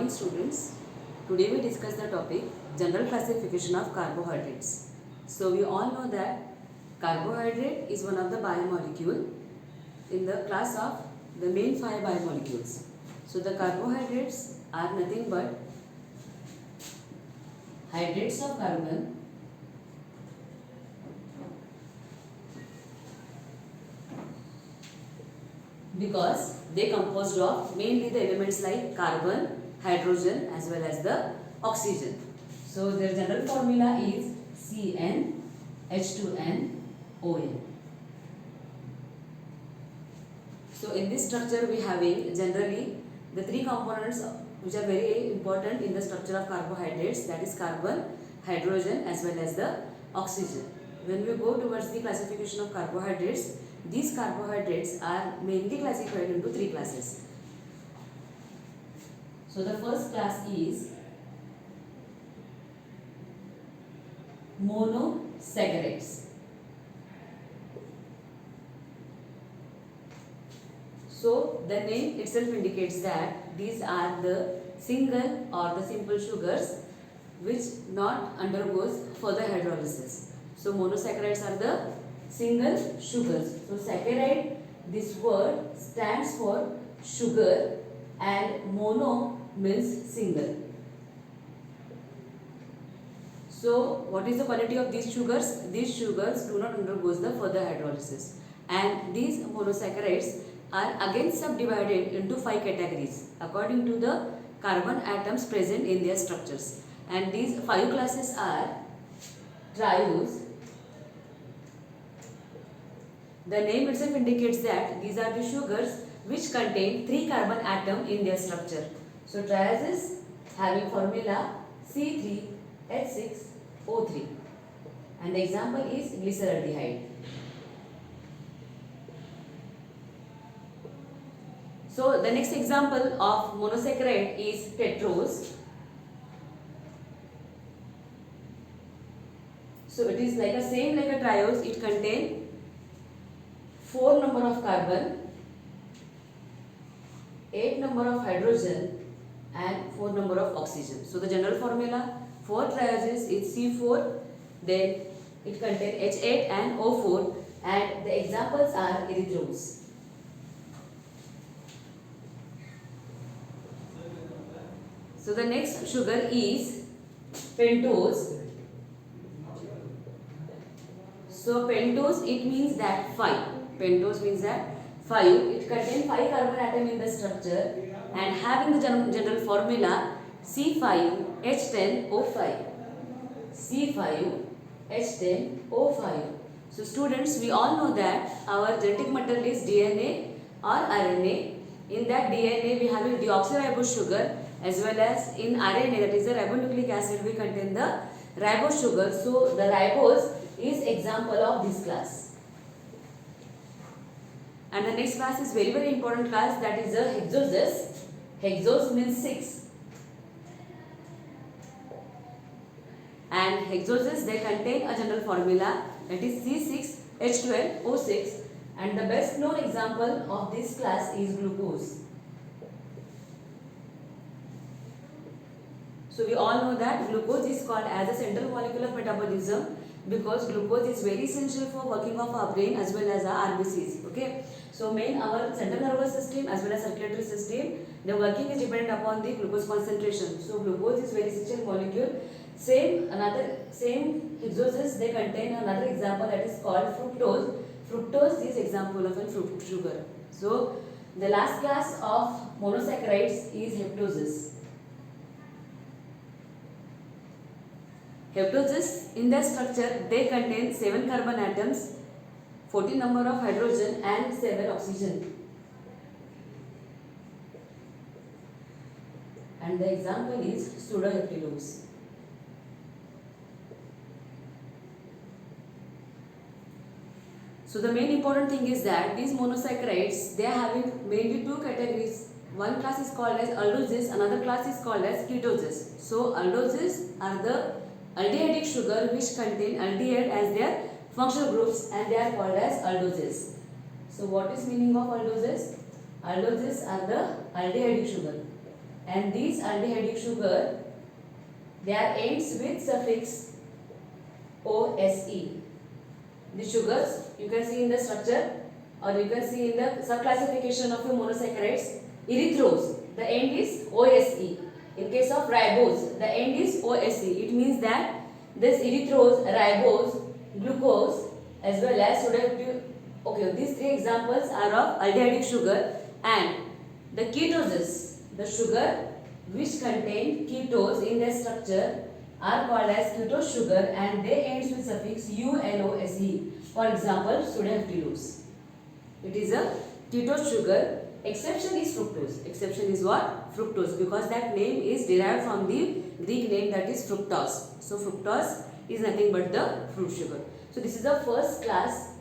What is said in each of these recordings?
morning students. Today we discuss the topic general classification of carbohydrates. So we all know that carbohydrate is one of the biomolecule in the class of the main 5 biomolecules. So the carbohydrates are nothing but hydrates of carbon because they composed of mainly the elements like carbon, hydrogen as well as the oxygen. So their general formula is CnH2nOn. So in this structure we having generally the three components which are very important in the structure of carbohydrates, that is carbon, hydrogen as well as the oxygen. When we go towards the classification of carbohydrates, these carbohydrates are mainly classified into three classes. So the first class is monosaccharides. So the name itself indicates that these are the single or the simple sugars which not undergoes further hydrolysis. So monosaccharides are the single sugars. So saccharide, this word stands for sugar and mono means single. So what is the quality of these sugars? These sugars do not undergo the further hydrolysis, and these monosaccharides are again subdivided into 5 categories according to the carbon atoms present in their structures. And these 5 classes are triose. The name itself indicates that these are the sugars which contain 3 carbon atoms in their structure. So trioses having formula C3H6O3, and the example is glyceraldehyde. So the next example of monosaccharide is tetrose. So it is like a same like a triose. It contains 4 number of carbon, 8 number of hydrogen and 4 number of oxygen. So the general formula for trioses is C4, then it contains H8 and O4, and the examples are erythrose. So the next sugar is pentose. So pentose, it means that 5. Pentose means that 5. It contains 5 carbon atom in the structure and having the general formula C5H10O5. C5H10O5. So students, we all know that our genetic material is DNA or RNA. In that DNA we have a deoxyribose sugar, as well as in RNA, that is the ribonucleic acid, we contain the ribose sugar. So the ribose is example of this class. And the next class is very important class, that is the hexoses. Hexose means 6. And hexoses, they contain a general formula, that is C6H12O6, and the best known example of this class is glucose. So we all know that glucose is called as a central molecule of metabolism because glucose is very essential for working of our brain as well as our RBCs. Okay. So main our central nervous system as well as circulatory system, the working is dependent upon the glucose concentration. So glucose is very essential molecule. Same hexoses, they contain another example, that is called fructose. Fructose is example of a fruit sugar. So the last class of monosaccharides is heptoses. Heptoses, in their structure, they contain 7 carbon atoms, 14 number of hydrogen and 7 oxygen. And the example is pseudoheptulose. So the main important thing is that these monosaccharides, they are having mainly 2 categories. One class is called as aldoses, another class is called as ketoses. So aldoses are the aldehydic sugar which contain aldehyde as their functional groups, and they are called as aldoses. So what is meaning of aldoses? Aldoses are the aldehydic sugar. and these aldehydic sugar, they are ends with suffix OSE. The sugars you can see in the structure, or you can see in the subclassification of the monosaccharides. Erythrose, the end is OSE. In case of ribose, the end is OSE. It means that this erythrose, ribose, glucose as well as sodium. Okay, these three examples are of aldehydic sugar, and the ketoses, the sugar which contain ketose in their structure, are called as ketose sugar, and they ends with suffix UNOSE. For example, sodium heptulose. It is a ketose sugar. Exception is fructose. Exception is what? Fructose, because that name is derived from the Greek name, that is fructose. So fructose is nothing but the fruit sugar. So this is the first class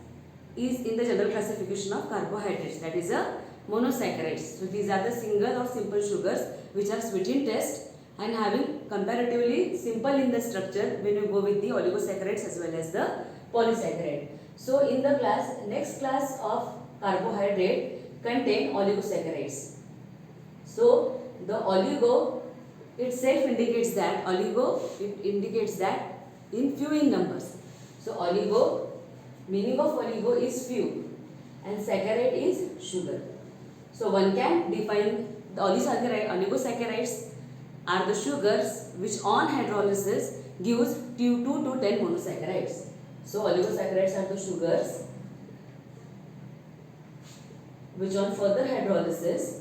is in the general classification of carbohydrates, that is a monosaccharides. So these are the single or simple sugars which are sweet in taste and having comparatively simple in the structure when you go with the oligosaccharides as well as the polysaccharide. So in the next class of carbohydrate contain oligosaccharides. So the oligo itself indicates that in few in numbers. So oligo, meaning of oligo is few, and saccharide is sugar. So one can define the oligosaccharides are the sugars which on hydrolysis gives 2 to 10 monosaccharides. So oligosaccharides are the sugars which on further hydrolysis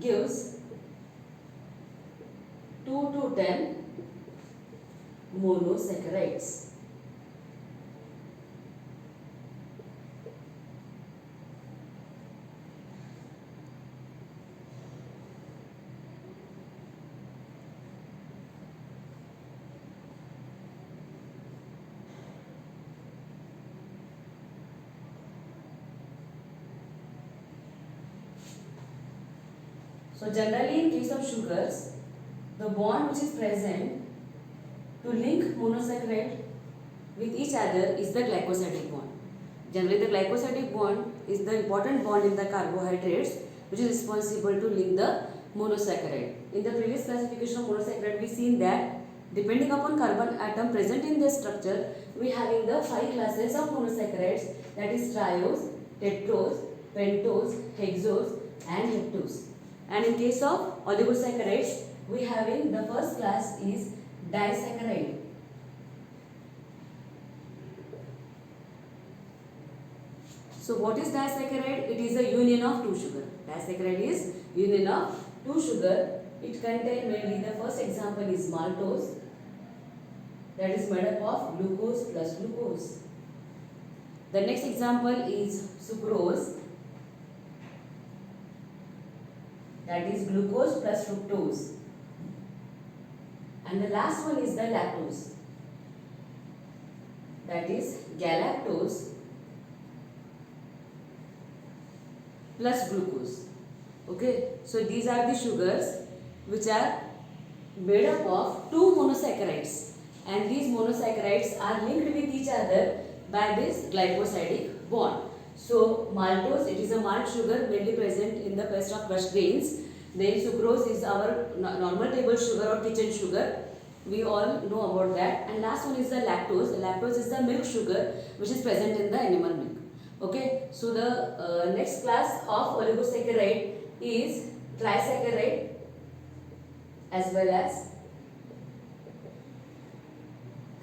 gives 2 to 10 monosaccharides. So generally in case of sugars, the bond which is present to link monosaccharide with each other is the glycosidic bond. Generally the glycosidic bond is the important bond in the carbohydrates which is responsible to link the monosaccharide. In the previous classification of monosaccharide, we seen that depending upon carbon atom present in the structure, we having the 5 classes of monosaccharides, that is triose, tetrose, pentose, hexose and heptose. And in case of oligosaccharides, we having the first class is disaccharide. So what is disaccharide? It is a union of two sugar. Disaccharide is union of two sugar. It contains mainly, the first example is maltose, that is made up of glucose plus glucose. The next example is sucrose, that is glucose plus fructose. And the last one is the lactose, that is galactose plus glucose. Okay, so these are the sugars which are made up of two monosaccharides, and these monosaccharides are linked with each other by this glycosidic bond. So maltose, it is a malt sugar mainly present in the paste of crushed grains. Then sucrose is our normal table sugar or kitchen sugar. We all know about that. And last one is the lactose. Lactose is the milk sugar which is present in the animal milk. Okay. So the next class of oligosaccharide is trisaccharide as well as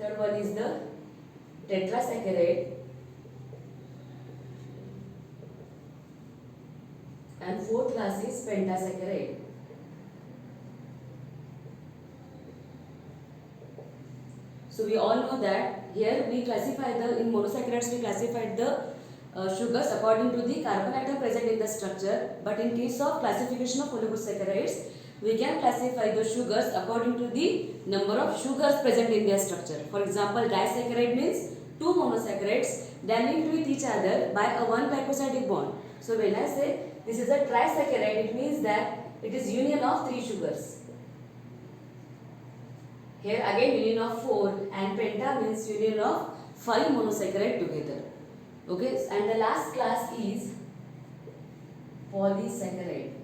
third one is the tetrasaccharide, and fourth class is pentasaccharide. So we all know that here we classify in monosaccharides we classified the sugars according to the carbon atom present in the structure, but in case of classification of oligosaccharides we can classify the sugars according to the number of sugars present in their structure. For example, disaccharide means two monosaccharides, they are linked with each other by a one glycosidic bond. So when I say this is a trisaccharide, it means that it is union of three sugars. Here again union of 4, and penta means union of 5 monosaccharide together. Okay, and the last class is polysaccharide.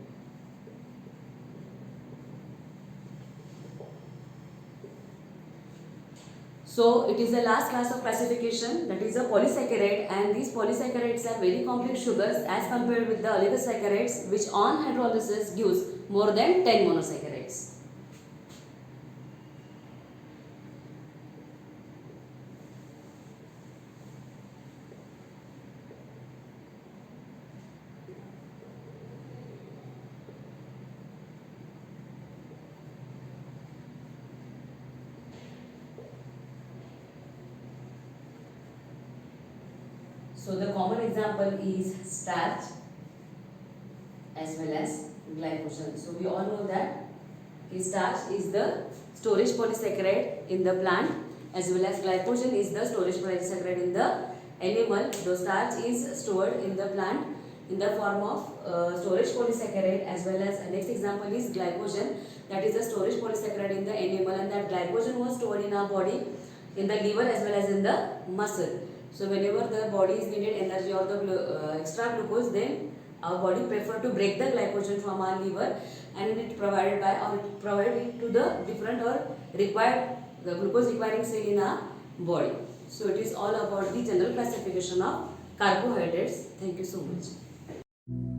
So it is the last class of classification, that is a polysaccharide, and these polysaccharides are very complex sugars as compared with the oligosaccharides, which on hydrolysis gives more than 10 monosaccharides. So the common example is starch as well as glycogen. So we all know that starch is the storage polysaccharide in the plant, as well as glycogen is the storage polysaccharide in the animal. The starch is stored in the plant in the form of storage polysaccharide, as well as next example is glycogen, that is the storage polysaccharide in the animal, and that glycogen was stored in our body in the liver as well as in the muscle. So whenever the body is needed energy or the extra glucose, then our body prefer to break the glycogen from our liver, and it provided by, or it provided it to the different or required, the glucose requiring cell in our body. So it is all about the general classification of carbohydrates. Thank you so much.